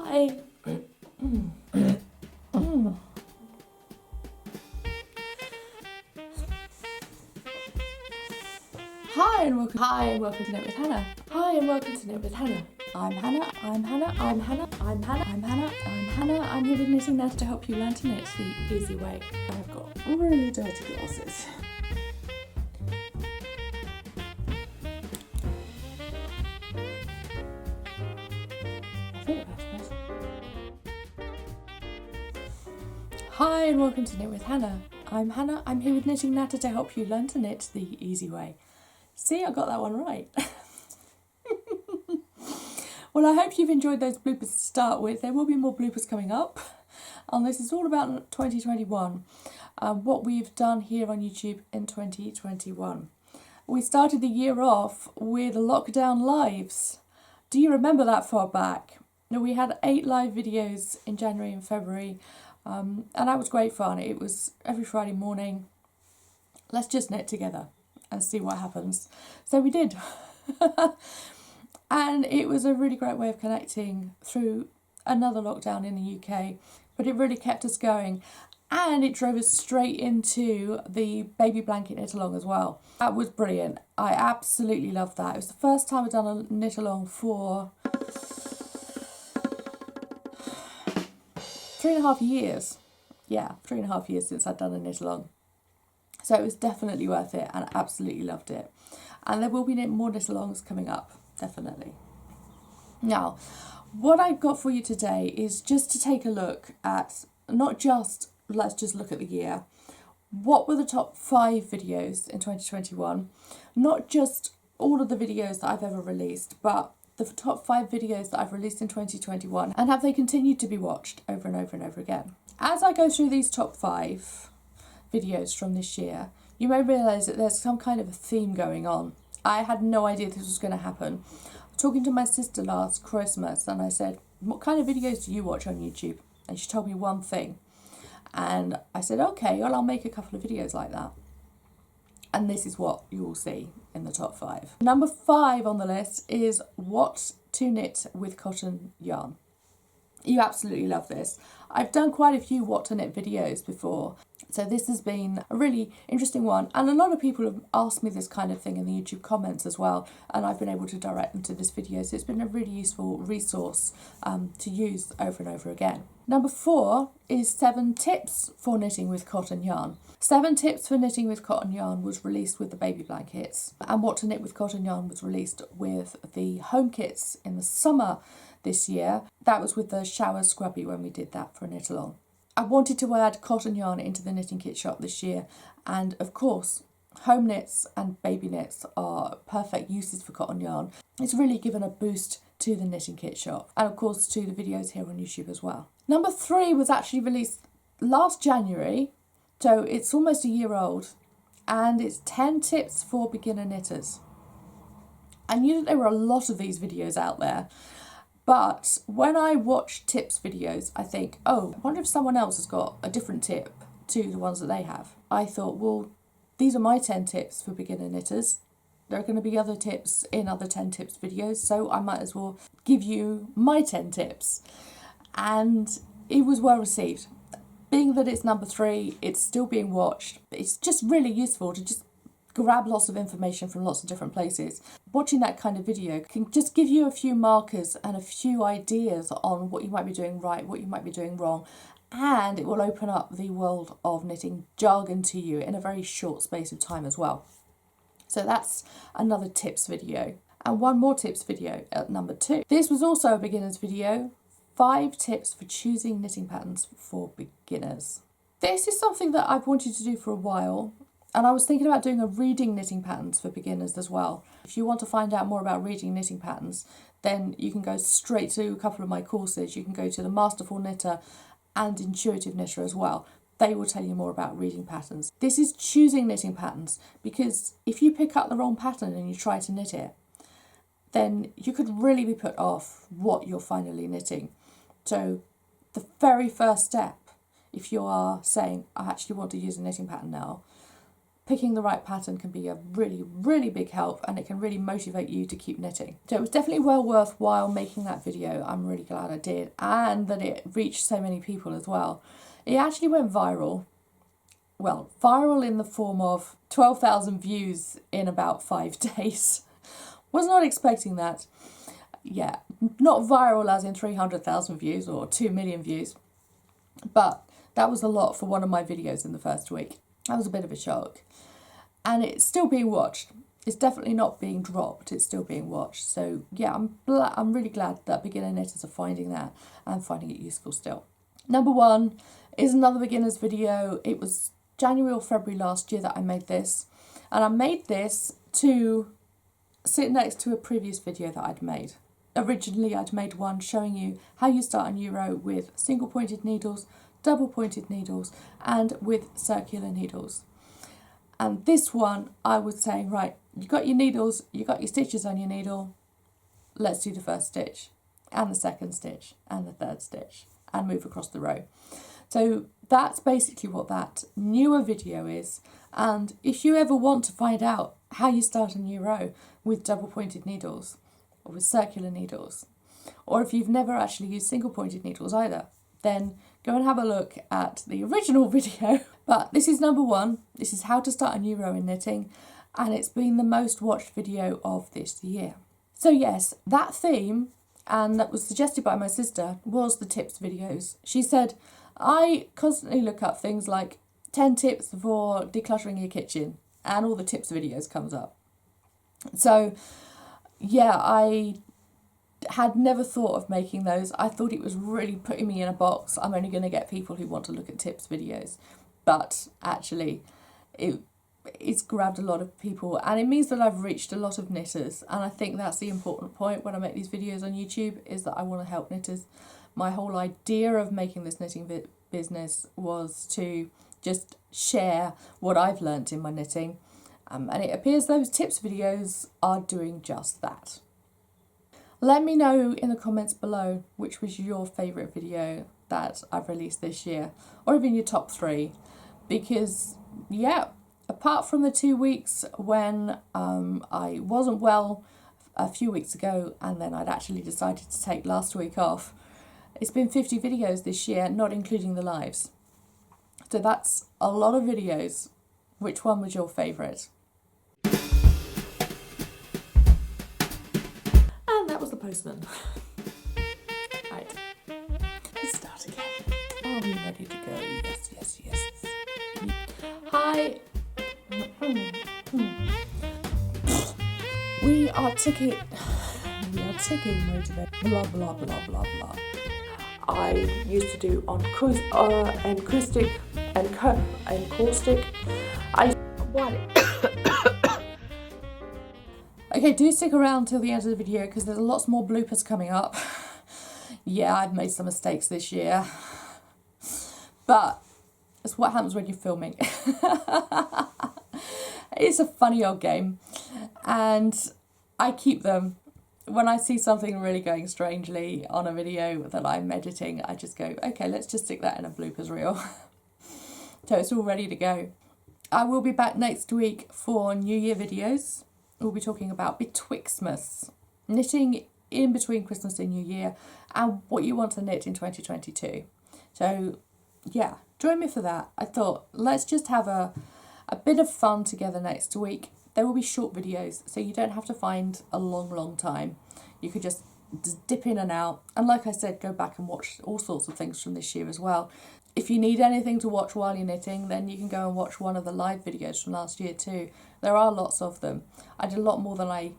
Hi. Hi and welcome to Knit with Hannah. Hi and welcome to Knit with Hannah. I'm Hannah. I'm Hannah. I'm Hannah. I'm Hannah. I'm Hannah. I'm Hannah. I'm here with Knitting Natter to help you learn to knit the easy way. I've got really dirty glasses. Hi and welcome to Knit with Hannah. I'm Hannah. I'm here with Knitting Natter to help you learn to knit the easy way. See, I got that one right. Well, I hope you've enjoyed those bloopers to start with. There will be more bloopers coming up. And this is all about 2021, what we've done here on YouTube in 2021. We started the year off with lockdown lives. Do you remember that far back? We had 8 live videos in January and February, and that was great fun. It was every Friday morning. Let's just knit together and see what happens. So we did. And it was a really great way of connecting through another lockdown in the UK, but it really kept us going. And it drove us straight into the baby blanket knit along as well. That was brilliant. I absolutely loved that. It was the first time I'd done a knit along for 3.5 years. Yeah, 3.5 years since I'd done a knit along. So it was definitely worth it and I absolutely loved it. And there will be more knit alongs coming up, definitely. Now, what I've got for you today is just to take a look at, not just, let's just look at the year. What were the top 5 videos in 2021? Not just all of the videos that I've ever released, but the top 5 videos that I've released in 2021, and have they continued to be watched over and over and over again. As I go through these top 5 videos from this year, you may realise that there's some kind of a theme going on. I had no idea this was going to happen. I was talking to my sister last Christmas and I said, what kind of videos do you watch on YouTube? And she told me one thing. And I said, okay, well, I'll make a couple of videos like that. And this is what you will see in the top 5. Number 5 on the list is what to knit with cotton yarn. You absolutely love this. I've done quite a few what to knit videos before, so this has been a really interesting one, and a lot of people have asked me this kind of thing in the YouTube comments as well, and I've been able to direct them to this video, so it's been a really useful resource to use over and over again. Number 4 is 7 tips for knitting with cotton yarn. 7 tips for knitting with cotton yarn was released with the baby blankets, and what to knit with cotton yarn was released with the home kits in the summer this year. That was with the shower scrubby when we did that for a knit along. I wanted to add cotton yarn into the knitting kit shop this year, and of course home knits and baby knits are perfect uses for cotton yarn. It's really given a boost to the knitting kit shop, and of course to the videos here on YouTube as well. Number 3 was actually released last January, so it's almost a year old, and it's 10 tips for beginner knitters. I knew that there were a lot of these videos out there, but when I watch tips videos, I think, oh, I wonder if someone else has got a different tip to the ones that they have. I thought, well, these are my 10 tips for beginner knitters. There are going to be other tips in other 10 tips videos, so I might as well give you my 10 tips. And it was well received. Being that it's number 3, it's still being watched. It's just really useful to just grab lots of information from lots of different places. Watching that kind of video can just give you a few markers and a few ideas on what you might be doing right, what you might be doing wrong, and it will open up the world of knitting jargon to you in a very short space of time as well. So that's another tips video. And one more tips video at number 2. This was also a beginner's video, 5 tips for choosing knitting patterns for beginners. This is something that I've wanted to do for a while, and I was thinking about doing a reading knitting patterns for beginners as well. If you want to find out more about reading knitting patterns, then you can go straight to a couple of my courses. You can go to the Masterful Knitter and Intuitive Knitter as well. They will tell you more about reading patterns. This is choosing knitting patterns, because if you pick up the wrong pattern and you try to knit it, then you could really be put off what you're finally knitting. So the very first step, if you are saying, I actually want to use a knitting pattern now, picking the right pattern can be a really, really big help, and it can really motivate you to keep knitting. So it was definitely well worthwhile making that video. I'm really glad I did, and that it reached so many people as well. It actually went viral. Well, viral in the form of 12,000 views in about 5 days. Was not expecting that. Yeah, not viral as in 300,000 views or 2 million views, but that was a lot for one of my videos in the first week. That was a bit of a shock. And it's still being watched. It's definitely not being dropped, it's still being watched. So yeah, I'm really glad that beginner knitters are finding that and finding it useful still. Number 1 is another beginner's video. It was January or February last year that I made this. And I made this to sit next to a previous video that I'd made. Originally I'd made one showing you how you start a new row with single pointed needles, double pointed needles, and with circular needles. And this one I was saying, right, you got your needles, you got your stitches on your needle, let's do the first stitch and the second stitch and the third stitch and move across the row. So that's basically what that newer video is. And if you ever want to find out how you start a new row with double pointed needles or with circular needles, or if you've never actually used single pointed needles either, then go and have a look at the original video. But this is number 1. This is how to start a new row in knitting, and it's been the most watched video of this year. So yes, that theme, and that was suggested by my sister, was the tips videos. She said, I constantly look up things like 10 tips for decluttering your kitchen, and all the tips videos comes up. So yeah, I had never thought of making those. I thought it was really putting me in a box. I'm only going to get people who want to look at tips videos. But actually, it's grabbed a lot of people, and it means that I've reached a lot of knitters. And I think that's the important point when I make these videos on YouTube, is that I want to help knitters. My whole idea of making this knitting business was to just share what I've learnt in my knitting. And it appears those tips videos are doing just that. Let me know in the comments below which was your favourite video that I've released this year, or even your top 3, because yeah, apart from the 2 weeks when I wasn't well a few weeks ago, and then I'd actually decided to take last week off, it's been 50 videos this year, not including the lives. So that's a lot of videos. Which one was your favourite? And that was the postman. Right, let's start again. Are we ready to go? Yes, yes, yes. Hi. We are ticking motivated. Blah, blah, blah, blah, blah. I used to do on acoustic and caustic. Okay, do stick around till the end of the video because there's lots more bloopers coming up. Yeah, I've made some mistakes this year, but it's what happens when you're filming. It's a funny old game, and I keep them. When I see something really going strangely on a video that I'm editing, I just go, okay, let's just stick that in a bloopers reel. So it's all ready to go. I will be back next week for New Year videos. We'll be talking about Betwixtmas, knitting in between Christmas and New Year, and what you want to knit in 2022. So yeah, join me for that. I thought, let's just have a bit of fun together next week. There will be short videos, so you don't have to find a long time. You could just dip in and out. And like I said, go back and watch all sorts of things from this year as well. If you need anything to watch while you're knitting, then you can go and watch one of the live videos from last year too. There are lots of them. I did a lot more than I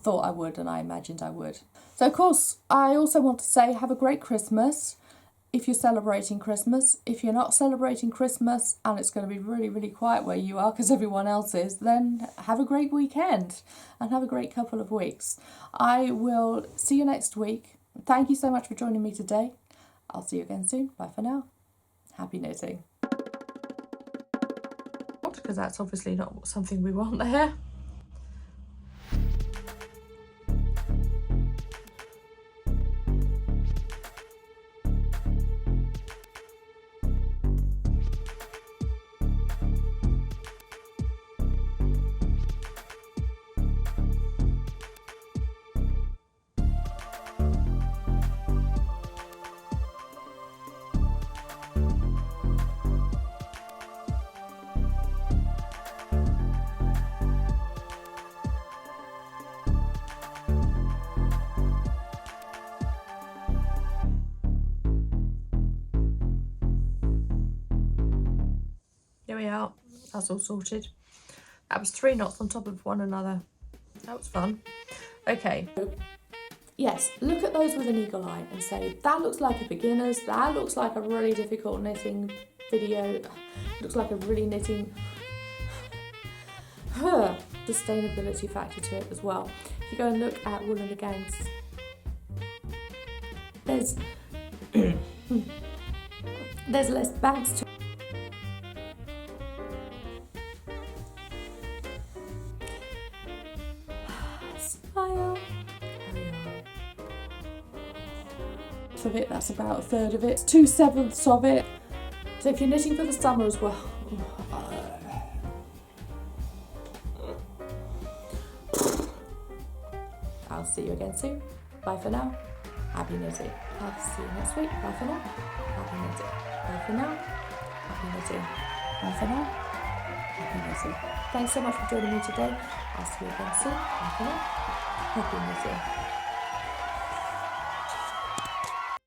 thought I would and I imagined I would. So of course, I also want to say have a great Christmas. If you're celebrating Christmas, if you're not celebrating Christmas and it's going to be really quiet where you are because everyone else is, then have a great weekend and have a great couple of weeks. I will see you next week. Thank you so much for joining me today. I'll see you again soon. Bye for now. Happy knitting. Because that's obviously not something we want there. we are. That's all sorted. That was 3 knots on top of one another. That was fun. Okay. Yes, look at those with an eagle eye and say, that looks like a beginner's, that looks like a really difficult knitting video, looks like a really knitting sustainability factor to it as well. If you go and look at Wool and the Gangs, there's less bounce to it. Smile. Of it, that's about a third of it. It's 2/7 of it. So if you're knitting for the summer as well, I'll see you again soon. Bye for now. Happy knitting. I'll see you next week. Bye for now. Happy knitting. Bye for now. Happy knitting. Bye for now. Happy knitting. Thanks so much for joining me today. I'll see you again soon. Bye for now. Happy knitting.